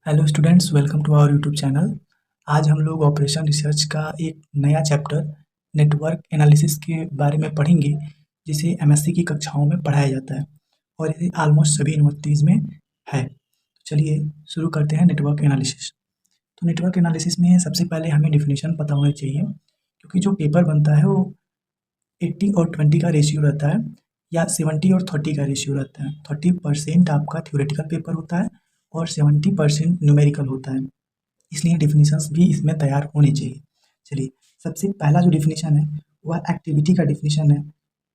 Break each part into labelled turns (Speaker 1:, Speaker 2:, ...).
Speaker 1: Hello students, welcome to our YouTube channel. आज हम लोग ऑपरेशन रिसर्च का एक नया चैप्टर नेटवर्क एनालिसिस के बारे में पढ़ेंगे, जिसे एमएससी की कक्षाओं में पढ़ाया जाता है और ये ऑलमोस्ट सभी यूनिवर्सिटीज़ में है। तो चलिए शुरू करते हैं नेटवर्क एनालिसिस। तो नेटवर्क एनालिसिस में सबसे पहले हमें डिफिनीशन पता होना चाहिए, क्योंकि जो पेपर बनता है वो 80 और 20 का रेशियो रहता है, या 70 और 30 का रेशियो रहता है। 30% आपका थ्योरेटिकल पेपर होता है और 70% न्यूमेरिकल होता है, इसलिए डिफिनीशंस भी इसमें तैयार होने चाहिए। चलिए, सबसे पहला जो डिफिनीशन है वह एक्टिविटी का डिफिनीशन है।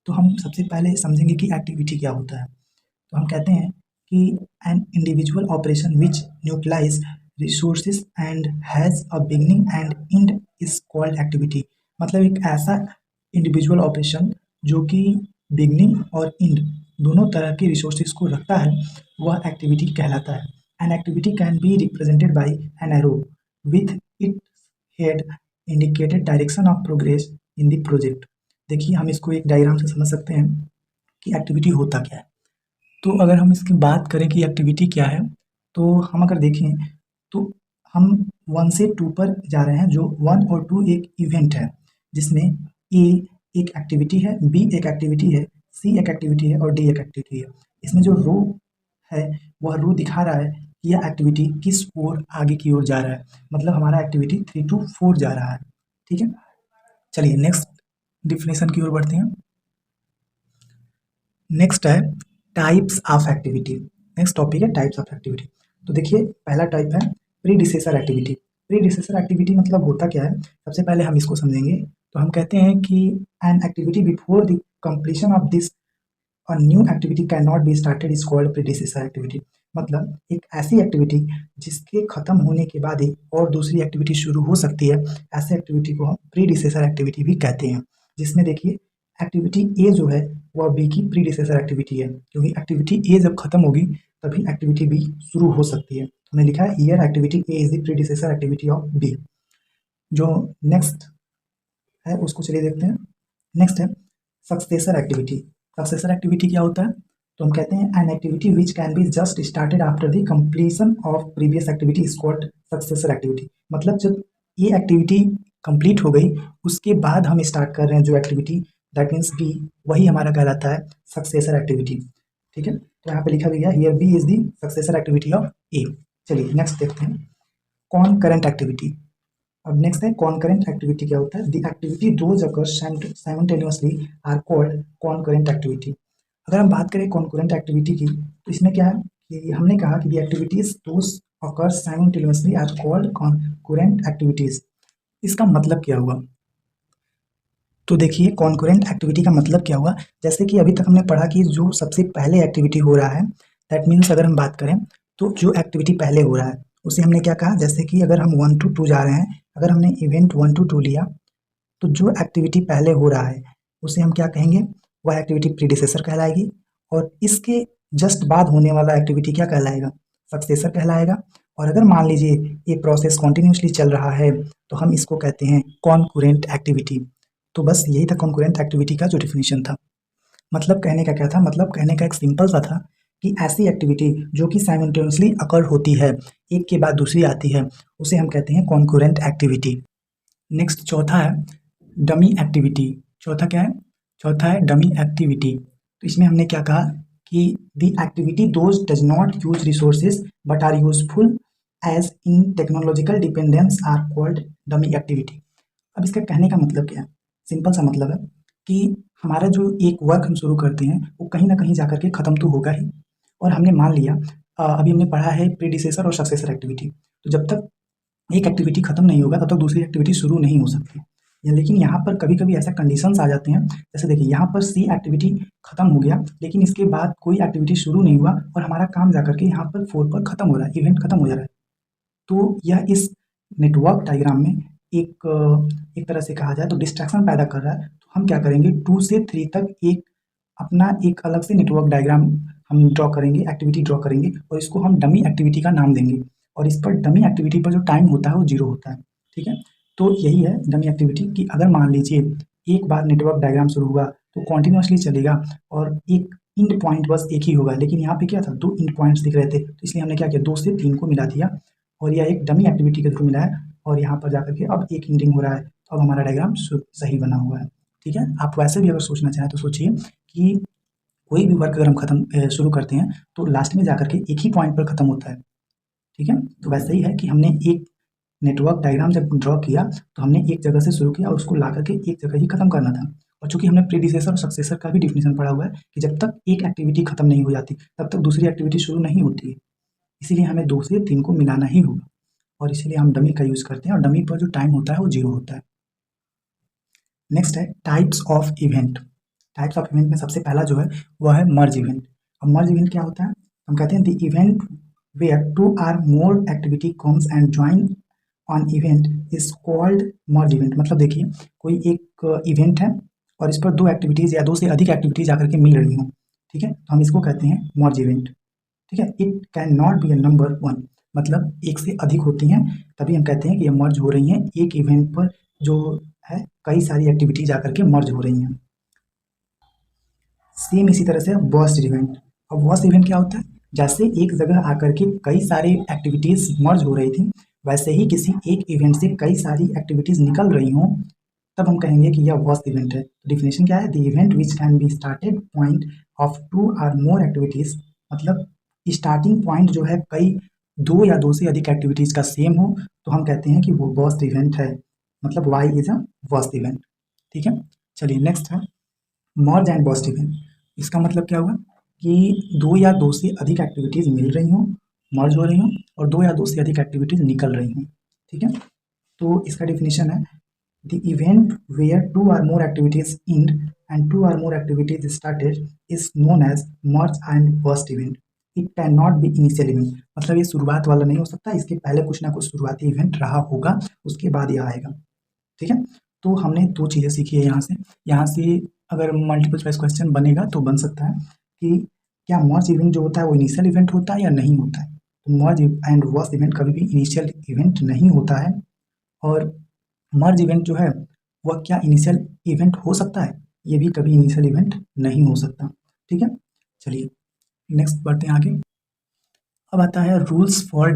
Speaker 1: तो हम सबसे पहले समझेंगे कि एक्टिविटी क्या होता है। तो हम कहते हैं कि an individual operation which neutralise resources and has a beginning and end is called activity. मतलब एक ऐसा इंडिविजुअल ऑपरेशन जो कि बिगनिंग और एंड दोनों तरह के रिसोर्सेज को रखता है, वह एक्टिविटी कहलाता है। An activity can be represented by an arrow with it head indicated direction of progress in the project. देखिए, हम इसको एक डायग्राम से समझ सकते हैं कि एक्टिविटी होता क्या है। तो अगर हम इसकी बात करें कि एक्टिविटी क्या है, तो हम अगर देखें तो हम 1 से 2 पर जा रहे हैं, जो 1 और 2 एक इवेंट है, जिसमें ए एक एक्टिविटी है, बी एक एक्टिविटी है, सी एक एक्टिविटी है और डी एक एक्टिविटी है। इसमें जो रो है वह रो दिखा रहा है कि यह एक्टिविटी किस ओर आगे की ओर जा रहा है। मतलब हमारा एक्टिविटी 3 to 4 जा रहा है। ठीक है, चलिए नेक्स्ट डिफिनेशन की ओर बढ़ते हैं। नेक्स्ट है types of activity. Next topic है टाइप्स ऑफ एक्टिविटी। तो देखिए, पहला टाइप है प्रीडिसेसर एक्टिविटी। प्रीडिसेसर एक्टिविटी मतलब होता क्या है, सबसे पहले हम इसको समझेंगे। तो हम कहते हैं कि N activity before the completion of this a new activity can not be started is called predecessor activity. मतलब एक ऐसी एक्टिविटी जिसके खत्म होने के बाद ही और दूसरी एक्टिविटी शुरू हो सकती है, ऐसे एक्टिविटी को हम प्रीडिसेसर एक्टिविटी भी कहते हैं। जिसमें देखिए, एक्टिविटी ए जो है वह बी की प्रीडिसेसर एक्टिविटी है, क्योंकि एक्टिविटी ए जब खत्म होगी तभी एक्टिविटी बी शुरू हो सकती है। हमने लिखा है here activity A is the predecessor activity of B. जो नेक्स्ट है उसको चलिए देखते हैं। नेक्स्ट है सक्सेसर एक्टिविटी। सक्सेसर एक्टिविटी क्या होता है, तो हम कहते हैं an activity which can be just started after the completion of previous activity is called successor activity. मतलब जब ये एक्टिविटी कंप्लीट हो गई, उसके बाद हम स्टार्ट कर रहे हैं जो एक्टिविटी, दैट मीन्स बी, वही हमारा कहलाता है सक्सेसर एक्टिविटी। ठीक है, तो यहाँ पे लिखा गया here B is the successor activity of A. चलिए नेक्स्ट देखते हैं कॉनकरेंट एक्टिविटी। अब नेक्स्ट है कॉनकरेंट एक्टिविटी। क्या होता है, the activity those occurs simultaneously are called concurrent activity. अगर हम बात करें कॉनकरेंट एक्टिविटी की, तो इसमें क्या है कि हमने कहा कि the activities those occurs simultaneously are called concurrent activities. इसका मतलब क्या हुआ, तो देखिए कॉनकरेंट एक्टिविटी का मतलब क्या हुआ। जैसे कि अभी तक हमने पढ़ा कि जो सबसे पहले एक्टिविटी हो रहा है, दैट मीन्स अगर हम बात करें तो जो एक्टिविटी पहले हो रहा है उसे हमने क्या कहा, जैसे कि अगर हम 1 to 2 जा रहे हैं, अगर हमने इवेंट 1 to 2 लिया, तो जो एक्टिविटी पहले हो रहा है उसे हम क्या कहेंगे, वह एक्टिविटी प्रीडिसेसर कहलाएगी। और इसके जस्ट बाद होने वाला एक्टिविटी क्या कहलाएगा, सक्सेसर कहलाएगा। और अगर मान लीजिए ये प्रोसेस कॉन्टिन्यूसली चल रहा है, तो हम इसको कहते हैं कॉनकरेंट एक्टिविटी। तो बस यही था कॉन्करेंट एक्टिविटी का जो डिफिनीशन था। मतलब कहने का क्या था, मतलब कहने का एक सिंपल सा था कि ऐसी एक्टिविटी जो कि साइमल्टेनियसली अकर होती है, एक के बाद दूसरी आती है, उसे हम कहते हैं कॉन्करेंट एक्टिविटी। नेक्स्ट चौथा है डमी एक्टिविटी। चौथा क्या है, चौथा है डमी एक्टिविटी। तो इसमें हमने क्या कहा कि the activity those does not use resources but are useful as in technological dependence are called dummy activity. अब इसका कहने का मतलब क्या है, सिंपल सा मतलब है कि हमारा जो एक वर्क हम शुरू करते हैं वो कहीं ना कहीं जाकर के ख़त्म तो होगा ही। और हमने मान लिया, अभी हमने पढ़ा है प्रीडिसेसर और सक्सेसर एक्टिविटी, तो जब तक एक एक्टिविटी खत्म नहीं होगा तब तक दूसरी एक्टिविटी शुरू नहीं हो सकती। लेकिन यहाँ पर कभी कभी ऐसा कंडीशंस आ जाते हैं, जैसे देखिए यहाँ पर सी एक्टिविटी खत्म हो गया, लेकिन इसके बाद कोई एक्टिविटी शुरू नहीं हुआ और हमारा काम जाकर के यहाँ पर 4 पर खत्म हो रहा है, इवेंट खत्म हो जा रहा है। तो यह इस नेटवर्क डायग्राम में एक तरह से कहा जाए तो डिस्ट्रैक्शन पैदा कर रहा है। तो हम क्या करेंगे, 2 से 3 तक एक अपना एक अलग से नेटवर्क डायग्राम हम ड्रॉ करेंगे, एक्टिविटी ड्रॉ करेंगे, और इसको हम डमी एक्टिविटी का नाम देंगे। और इस पर डमी एक्टिविटी पर जो टाइम होता है वो 0 होता है। ठीक है, तो यही है डमी एक्टिविटी कि अगर मान लीजिए एक बार नेटवर्क डायग्राम शुरू हुआ तो कॉन्टिन्यूसली चलेगा और एक इंड पॉइंट बस एक ही होगा, लेकिन यहाँ पे क्या था, 2 इंड पॉइंट्स दिख रहे थे, तो इसलिए हमने क्या किया, 2 से 3 को मिला दिया और यह एक डमी एक्टिविटी के थ्रू मिला है, और यहाँ पर जाकर के अब एक इंडिंग हो रहा है, तो अब हमारा डायग्राम सही बना हुआ है। ठीक है, आप वैसे भी अगर सोचना चाहें तो सोचिए कि कोई भी वर्क अगर हम शुरू करते हैं तो लास्ट में जाकर के एक ही पॉइंट पर खत्म होता है। ठीक है, तो वैसे ही है कि हमने एक नेटवर्क डायग्राम जब ड्रॉ किया तो हमने एक जगह से शुरू किया और उसको ला करके एक जगह ही खत्म करना था। और चूंकि हमने प्रीडिसेसर और सक्सेसर का भी डिफिनेशन पढ़ा हुआ है कि जब तक एक एक्टिविटी खत्म नहीं हो जाती तब तक दूसरी एक्टिविटी शुरू नहीं होती है, इसीलिए हमें 2 से 3 को मिलाना ही होगा, और इसीलिए हम डमी का यूज करते हैं, और डमी पर जो टाइम होता है वो 0 होता है। नेक्स्ट है types of event. Types of event में सबसे पहला जो है वह है मर्ज इवेंट। अब मर्ज इवेंट क्या होता है? हम कहते हैं the event where 2 or more activity comes and join on event is called merge event. मतलब देखिए, कोई एक इवेंट है और इस पर 2 एक्टिविटीज या 2 से अधिक एक्टिविटीज आकर के मिल रही हों, ठीक है, तो हम इसको कहते हैं मर्ज इवेंट। ठीक है, it can not B A number 1, मतलब एक से अधिक होती हैं तभी हम कहते हैं कि ये मर्ज हो रही हैं, एक इवेंट पर जो है कई सारी एक्टिविटीज आकर के मर्ज हो रही हैं। सेम इसी तरह से बर्स्ट इवेंट। अब बर्स्ट इवेंट क्या होता है? जैसे एक जगह आकर के कई सारी एक्टिविटीज मर्ज हो रही थी, वैसे ही किसी एक इवेंट से कई सारी एक्टिविटीज निकल रही हों, तब हम कहेंगे कि यह बर्स्ट इवेंट है। डिफिनेशन क्या है? The event which can be started point of 2 or more activities, मतलब स्टार्टिंग पॉइंट जो है कई 2 या 2 से अधिक एक्टिविटीज का सेम हो तो हम कहते हैं कि वो बर्स्ट इवेंट है, मतलब why is a burst event. ठीक है, चलिए नेक्स्ट है मर्ज एंड बर्स्ट इवेंट। इसका मतलब क्या हुआ कि 2 या 2 से अधिक एक्टिविटीज मिल रही हों, मर्ज हो रही हों, और 2 या 2 से अधिक एक्टिविटीज निकल रही हों। ठीक है, तो इसका डिफिनेशन है the event where 2 or more activities end and 2 or more activities started is known as merge and burst event. It cannot be initial event, मतलब ये शुरुआत वाला नहीं हो सकता, इसके पहले कुछ ना कुछ शुरुआती इवेंट रहा होगा, उसके बाद ये आएगा। ठीक है, तो हमने 2 चीज़ें सीखी है यहाँ से अगर मल्टीपल चॉइस क्वेश्चन बनेगा तो बन सकता है कि क्या मर्ज इवेंट जो होता है वो इनिशियल इवेंट होता है या नहीं होता है। तो मर्ज एंड बर्स्ट इवेंट कभी भी इनिशियल इवेंट नहीं होता है, और मर्ज इवेंट जो है वह क्या इनिशियल इवेंट हो सकता है? ये भी कभी इनिशियल इवेंट नहीं हो सकता। ठीक है, चलिए नेक्स्ट बढ़ते हैं आगे। अब आता है rules for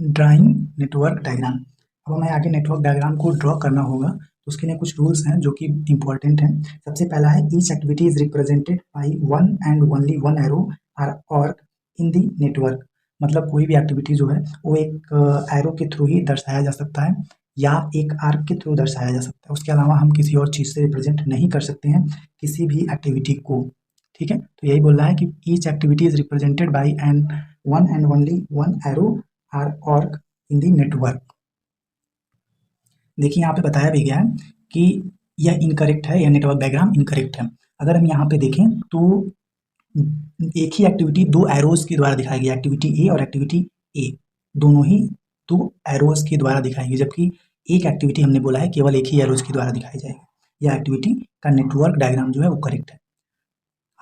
Speaker 1: drawing network diagram. अब हमें आगे नेटवर्क डायग्राम को ड्रॉ करना होगा, तो उसके लिए कुछ रूल्स हैं जो कि इंपॉर्टेंट हैं। सबसे पहला है each activity is represented by one and only one arrow और इन द नेटवर्क। मतलब कोई भी एक्टिविटी जो है वो एक एरो के थ्रू ही दर्शाया जा सकता है या एक आर्क के थ्रू दर्शाया जा सकता है, उसके अलावा हम किसी और चीज़ से रिप्रेजेंट नहीं कर सकते हैं किसी भी एक्टिविटी को। ठीक है, तो यही बोल रहा है कि each activity is represented by an one and only one arrow और इन दी नेटवर्क। देखिए यहाँ पे बताया भी गया है कि यह इनकरेक्ट है, यह नेटवर्क डायग्राम इनकरेक्ट है। अगर हम यहाँ पे देखें तो एक ही एक्टिविटी 2 एरोज के द्वारा दिखाई गई, एक्टिविटी ए और एक्टिविटी ए दोनों ही 2 एरोज के द्वारा दिखाई गई, जबकि एक एक्टिविटी हमने बोला है केवल एक ही एरोज के द्वारा दिखाई जाएगी। यह एक्टिविटी का नेटवर्क डायग्राम जो है वो करेक्ट है।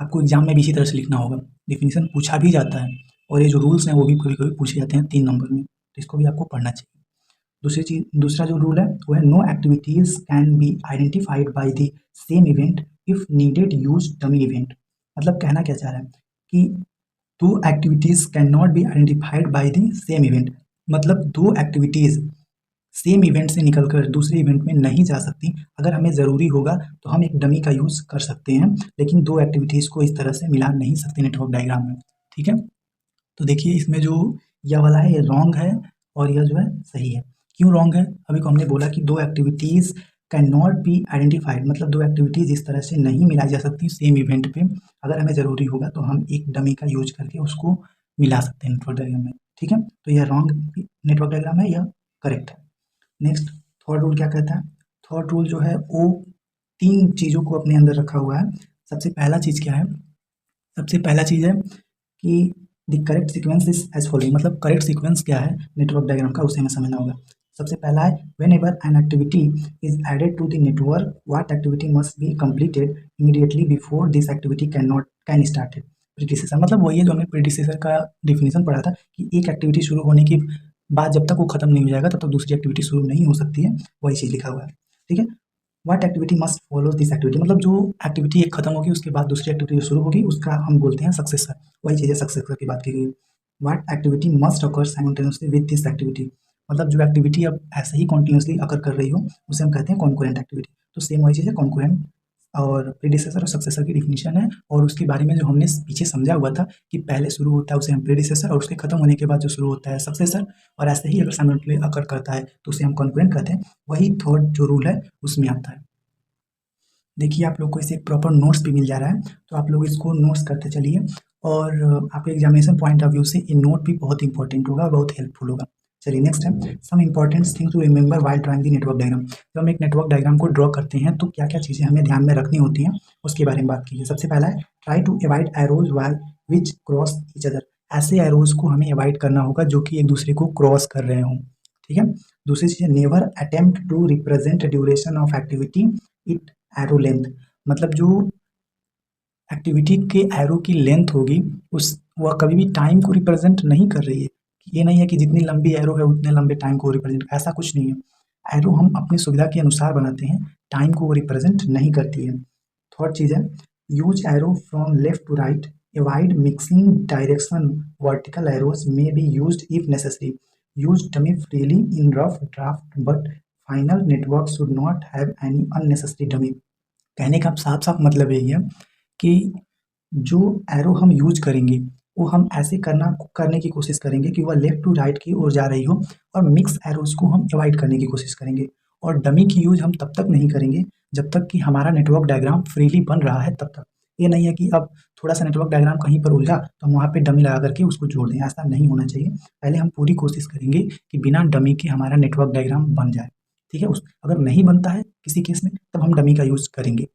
Speaker 1: आपको एग्जाम में भी इसी तरह से लिखना होगा, डिफिनीशन पूछा भी जाता है, और ये जो रूल्स हैं वो भी कभी कभी पूछे जाते हैं 3 नंबर में, तो इसको भी आपको पढ़ना चाहिए। दूसरा जो रूल है वो है no activities can be identified by the same event if needed use dummy event. मतलब कहना क्या चाह रहा है कि 2 activities can not be identified by the same event, मतलब 2 एक्टिविटीज सेम इवेंट से निकलकर दूसरे इवेंट में नहीं जा सकती। अगर हमें ज़रूरी होगा तो हम एक डमी का यूज़ कर सकते हैं, लेकिन 2 एक्टिविटीज़ को इस तरह से मिला नहीं सकते नेटवर्क डायग्राम में। ठीक है, तो देखिए इसमें जो यह वाला है ये रॉन्ग है और यह जो है सही है। क्यों रॉन्ग है? अभी को हमने बोला कि 2 activities can not be identified, मतलब 2 एक्टिविटीज़ इस तरह से नहीं मिलाई जा सकती सेम इवेंट पे। अगर हमें ज़रूरी होगा तो हम एक डमी का यूज करके उसको मिला सकते हैं नेटवर्क डायग्राम में। ठीक है, तो यह रॉन्ग नेटवर्क डायग्राम है, यह करेक्ट है। नेक्स्ट थर्ड रूल क्या कहता है? थर्ड रूल जो है वो 3 चीज़ों को अपने अंदर रखा हुआ है। सबसे पहला चीज़ क्या है? सबसे पहला चीज़ है कि the correct sequence is as following, मतलब करेक्ट सीक्वेंस क्या है नेटवर्क डायग्राम का उसे हमें समझना होगा। सबसे पहला है whenever an activity is added to the network what activity must be completed immediately before this activity can started. Predecessor मतलब वही है जो हमने प्रीडिसेसर का डिफिनेशन पढ़ा था कि एक एक्टिविटी शुरू होने की बाद जब तक वो खत्म नहीं हो जाएगा तब तक दूसरी एक्टिविटी शुरू नहीं हो सकती है, वही चीज़ लिखा हुआ है। ठीक है, what activity must follow this activity, मतलब जो एक्टिविटी एक खत्म होगी उसके बाद दूसरी एक्टिविटी जो शुरू होगी उसका हम बोलते हैं सक्सेसर, वही चीज़ है सक्सेसर की बात की गई। What activity must occur simultaneously with this activity, मतलब जो एक्टिविटी अब ऐसे ही कॉन्टिन्यूसली अकर कर रही हो उसे हम कहते हैं कॉन्करेंट एक्टिविटी। तो सेम वही चीज़ है, कॉन्करेंट और प्रीडिसेसर और सक्सेसर की डिफिनीशन है, और उसके बारे में जो हमने पीछे समझा हुआ था कि पहले शुरू होता है उसे हम प्रीडिसेसर, और उसके खत्म होने के बाद जो शुरू होता है सक्सेसर, और ऐसे ही अगर साइमल्टेनियसली अकर करता है तो उसे हम कॉन्करेंट कहते हैं। वही थर्ड जो रूल है उसमें आता है। देखिए आप लोग को इसे प्रॉपर नोट्स भी मिल जा रहा है, तो आप लोग इसको नोट्स करते चलिए, और आपके एग्जामिनेशन पॉइंट ऑफ व्यू से ये नोट भी बहुत इंपॉर्टेंट होगा, बहुत हेल्पफुल होगा। चलिए नेक्स्ट है some important thing to remember while drawing the network diagram. जब हम एक नेटवर्क डायग्राम को ड्रॉ करते हैं तो क्या क्या चीज़ें हमें ध्यान में रखनी होती हैं उसके बारे में बात कीजिए। सबसे पहला है try to avoid arrows while which cross each other. ऐसे एरोज को हमें अवॉइड करना होगा जो कि एक दूसरे को क्रॉस कर रहे हों, ठीक है। दूसरी चीज़ है never attempt to represent duration of activity it arrow length, मतलब जो एक्टिविटी के एरो की लेंथ होगी उस वह कभी भी टाइम को रिप्रेजेंट नहीं कर रही है। ये नहीं है कि जितनी लंबी एरो है उतने लंबे टाइम को रिप्रेजेंट, ऐसा कुछ नहीं है। एरो हम अपनी सुविधा के अनुसार बनाते हैं, टाइम को वो रिप्रेजेंट नहीं करती है। थर्ड चीज़ है use arrow from left to right, avoid mixing direction, vertical arrows may be used if necessary, use dummy freely in rough draft but final network should not have any unnecessary dummy. कहने का साफ साफ मतलब यही है कि जो arrow हम यूज करेंगे वो हम ऐसे करने की कोशिश करेंगे कि वह लेफ्ट टू राइट की ओर जा रही हो, और मिक्स एरोज को हम अवॉइड करने की कोशिश करेंगे। और डमी की यूज हम तब तक नहीं करेंगे जब तक कि हमारा नेटवर्क डायग्राम फ्रीली बन रहा है तब तक। ये नहीं है कि अब थोड़ा सा नेटवर्क डायग्राम कहीं पर उलझा तो हम वहाँ पे डमी लगा करके उसको जोड़ दें, ऐसा नहीं होना चाहिए। पहले हम पूरी कोशिश करेंगे कि बिना डमी के हमारा नेटवर्क डायग्राम बन जाए, ठीक है। उस अगर नहीं बनता है किसी केस में तब हम डमी का यूज करेंगे।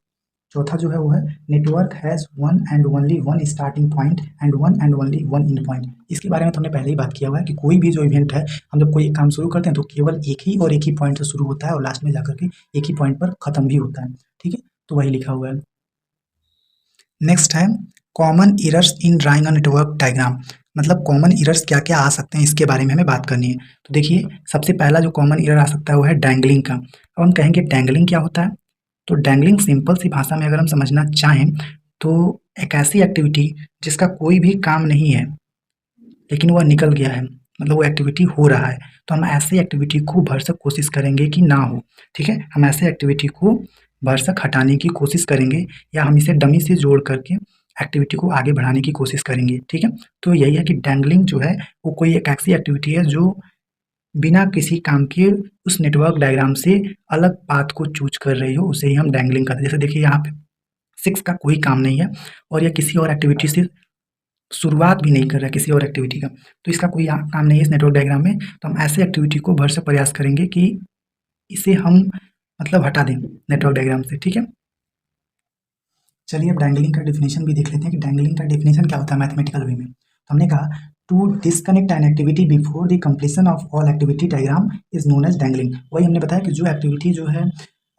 Speaker 1: चौथा जो है वो है network has one and only one starting point and one and only one and point. इसके बारे में तो हमने पहले ही बात किया हुआ है कि कोई भी जो इवेंट है, हम जब कोई एक काम शुरू करते हैं तो केवल एक ही पॉइंट से शुरू होता है और लास्ट में जाकर के एक ही पॉइंट पर खत्म भी होता है, ठीक है। तो वही लिखा हुआ है। नेक्स्ट है common errors in drawing a network diagram, मतलब कॉमन एरर्स क्या क्या आ सकते हैं इसके बारे में हमें बात करनी है। तो देखिए सबसे पहला जो कॉमन एरर आ सकता है वो है डैंगलिंग का। अब हम कहेंगे डैंगलिंग क्या होता है, तो डैंगलिंग सिंपल सी भाषा में अगर हम समझना चाहें तो एक ऐसी एक्टिविटी जिसका कोई भी काम नहीं है लेकिन वह निकल गया है, मतलब वो एक्टिविटी हो रहा है, तो हम ऐसी एक्टिविटी को भरसक कोशिश करेंगे कि ना हो, ठीक है। हम ऐसे एक्टिविटी को भरसक हटाने की कोशिश करेंगे, या हम इसे डमी से जोड़ करके एक्टिविटी को आगे बढ़ाने की कोशिश करेंगे, ठीक है। तो यही है कि डैंगलिंग जो है वो कोई एक ऐसी एक्टिविटी है जो बिना किसी काम के उस नेटवर्क डायग्राम से अलग पाथ को चूज कर रही हो, उसे ही हम डैंगलिंग कहते हैं। जैसे देखिए यहाँ पे 6 का कोई काम नहीं है और यह किसी और एक्टिविटी से शुरुआत भी नहीं कर रहा है किसी और एक्टिविटी का, तो इसका कोई काम नहीं है इस नेटवर्क डायग्राम में। तो हम ऐसे एक्टिविटी को भरसक प्रयास करेंगे कि इसे हम मतलब हटा दें नेटवर्क डायग्राम से, ठीक है। चलिए अब डैंगलिंग का डेफिनेशन भी देख लेते हैं कि डैंगलिंग का डेफिनेशन क्या होता है मैथमेटिकल वे में। तो हमने कहा to disconnect an activity before the completion of all activity diagram is known as dangling. वही हमने बताया कि जो एक्टिविटी जो है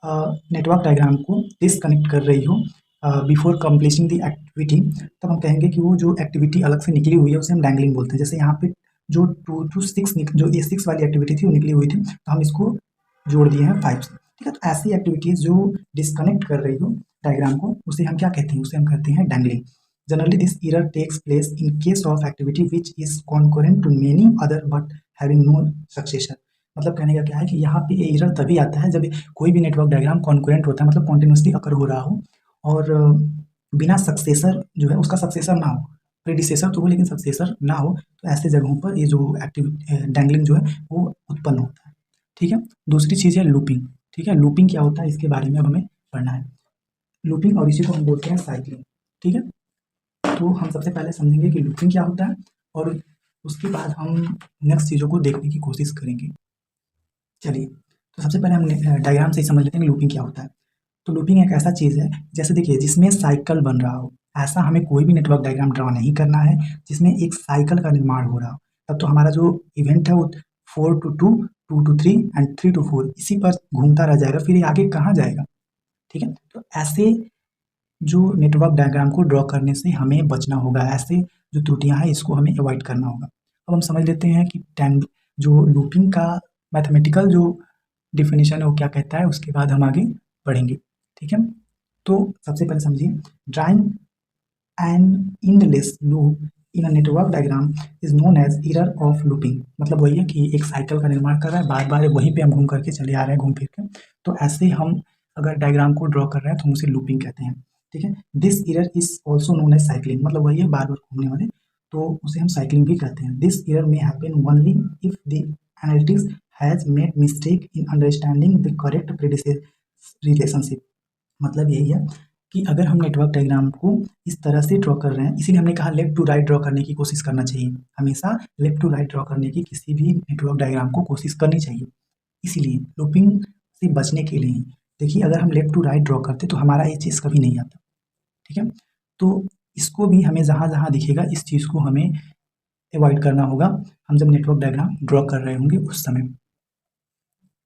Speaker 1: नेटवर्क डायग्राम को डिस्कनेक्ट कर रही हो बिफोर कंप्लीटिंग द एक्टिविटी, तब हम कहेंगे कि वो जो एक्टिविटी अलग से निकली हुई है उसे हम डैंगलिंग बोलते हैं। जैसे यहाँ पे जो 2 to 6 जो ये 6 वाली एक्टिविटी थी वो निकली हुई थी, तो हम इसको जोड़ दिए हैं 5 से, ठीक है। तो ऐसी एक्टिविटीज जो डिस्कनेक्ट कर रही हो डायग्राम को उसे हम क्या कहते हैं, उसे हम कहते हैं dangling. Generally this error takes place in case of activity which is concurrent to many other but having no successor. मतलब कहने का क्या है कि यहाँ पे एरर तभी आता है जब कोई भी नेटवर्क डायग्राम कॉन्करेंट होता है, मतलब कॉन्टिन्यूसली अकर हो रहा हो और बिना सक्सेसर जो है उसका सक्सेसर ना हो, प्रीडिसेसर तो हो लेकिन सक्सेसर ना हो, तो ऐसे जगहों पर ये जो डैंगलिंग जो है वो उत्पन्न होता है, ठीक है। दूसरी चीज़ है लूपिंग, ठीक है। लूपिंग क्या होता है इसके बारे में अब हमें पढ़ना है। लूपिंग और इसी को हम बोलते हैं साइक्लिंग, ठीक है। तो हम सबसे पहले समझेंगे कि लूपिंग क्या होता है और उसके बाद हम नेक्स्ट चीज़ों को देखने की कोशिश करेंगे। चलिए तो सबसे पहले हम डायग्राम से ही समझ लेते हैं कि लूपिंग क्या होता है। तो लूपिंग एक ऐसा चीज़ है जैसे देखिए जिसमें साइकिल बन रहा हो, ऐसा हमें कोई भी नेटवर्क डायग्राम ड्रॉ नहीं करना है जिसमें एक साइकिल का निर्माण हो रहा हो। तब तो हमारा जो इवेंट है वो 4 to 2, 2 to 3 एंड 3 to 4 इसी पर घूमता रह जाएगा, फिर ये आगे कहाँ जाएगा, ठीक है। तो ऐसे जो नेटवर्क डायग्राम को ड्रॉ करने से हमें बचना होगा, ऐसे जो त्रुटियां हैं इसको हमें अवॉइड करना होगा। अब हम समझ लेते हैं कि जो लूपिंग का मैथमेटिकल जो डिफिनेशन है वो क्या कहता है, उसके बाद हम आगे बढ़ेंगे, ठीक है। तो सबसे पहले समझिए drawing an endless loop in a network diagram is known as error of looping. मतलब वही है कि एक साइकिल का निर्माण कर रहा है, बार बार वहीं पे हम घूम करके चले आ रहे हैं घूम फिर के। तो ऐसे हम अगर डायग्राम को ड्रॉ कर रहे हैं तो हम उसे लूपिंग कहते हैं। ठीक है, this error is also known as cycling. मतलब वही है बार बार घूमने वाले, तो उसे हम साइक्लिंग भी कहते हैं। This error may happen only if the analytics has made mistake in understanding the correct relationship. मतलब यही है कि अगर हम नेटवर्क डायग्राम को इस तरह से ड्रॉ कर रहे हैं, इसीलिए हमने कहा लेफ्ट टू राइट ड्रॉ करने की कोशिश करना चाहिए। हमेशा लेफ्ट टू राइट ड्रॉ करने की किसी भी नेटवर्क डायग्राम को कोशिश करनी चाहिए। इसीलिए लूपिंग से बचने के लिए देखिए, अगर हम लेफ्ट टू राइट ड्रॉ करते तो हमारा ये चीज़ कभी नहीं आता। ठीक है, तो इसको भी हमें जहाँ जहाँ दिखेगा इस चीज़ को हमें अवॉइड करना होगा हम जब नेटवर्क डायग्राम ड्रॉ कर रहे होंगे उस समय।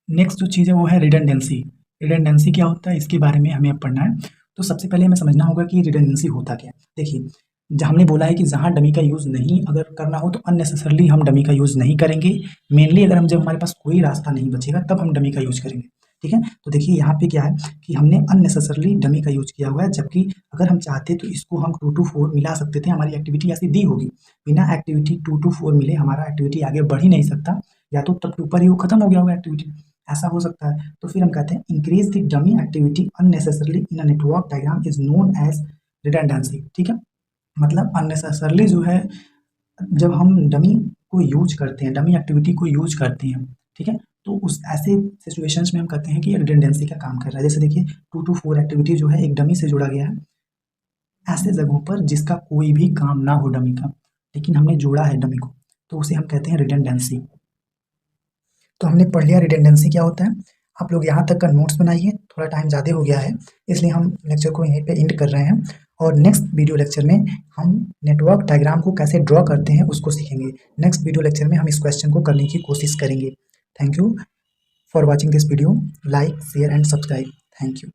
Speaker 1: नेक्स्ट जो चीज़ है वो है रिडंडेंसी। रिडंडेंसी क्या होता है, इसके बारे में हमें अब पढ़ना है। तो सबसे पहले हमें समझना होगा कि रिडंडेंसी होता क्या है। देखिए, हमने बोला है कि जहाँ डमी का यूज़ नहीं अगर करना हो तो अननेसेसरली हम डमी का यूज़ नहीं करेंगे। मेनली अगर हम जब हमारे पास कोई रास्ता नहीं बचेगा तब हम डमी का यूज़ करेंगे। ठीक है, तो देखिए यहाँ पे क्या है कि हमने अननेसेसरली डमी का यूज़ किया हुआ है, जबकि अगर हम चाहते तो इसको हम 2 to 4 मिला सकते थे। हमारी एक्टिविटी ऐसी दी होगी, बिना एक्टिविटी 2 to 4 मिले हमारा एक्टिविटी आगे बढ़ ही नहीं सकता, या तो तब के ऊपर ही वो खत्म हो गया होगा एक्टिविटी, ऐसा हो सकता है। तो फिर हम कहते हैं increase the dummy activity unnecessarily in a network diagram is known as redundancy. ठीक है, मतलब अननेसेसरली जो है जब हम डमी को यूज करते हैं, डमी एक्टिविटी को यूज करते हैं, ठीक है, तो उस ऐसे सिचुएशंस में हम कहते हैं कि रिडंडेंसी का काम कर रहा है। जैसे देखिए 2 to 4 एक्टिविटी जो है एक डमी से जुड़ा गया है, ऐसे जगहों पर जिसका कोई भी काम ना हो डमी का, लेकिन हमने जोड़ा है डमी को, तो उसे हम कहते हैं रिडंडेंसी। तो हमने पढ़ लिया रिडंडेंसी क्या होता है। आप लोग यहाँ तक का नोट्स बनाइए, थोड़ा टाइम ज़्यादा हो गया है इसलिए हम लेक्चर को यहीं पे एंड कर रहे हैं, और नेक्स्ट वीडियो लेक्चर में हम नेटवर्क डायग्राम को कैसे ड्रॉ करते हैं उसको सीखेंगे। नेक्स्ट वीडियो लेक्चर में हम इस क्वेश्चन को करने की कोशिश करेंगे। Thank you for watching this video, like share and subscribe. Thank you.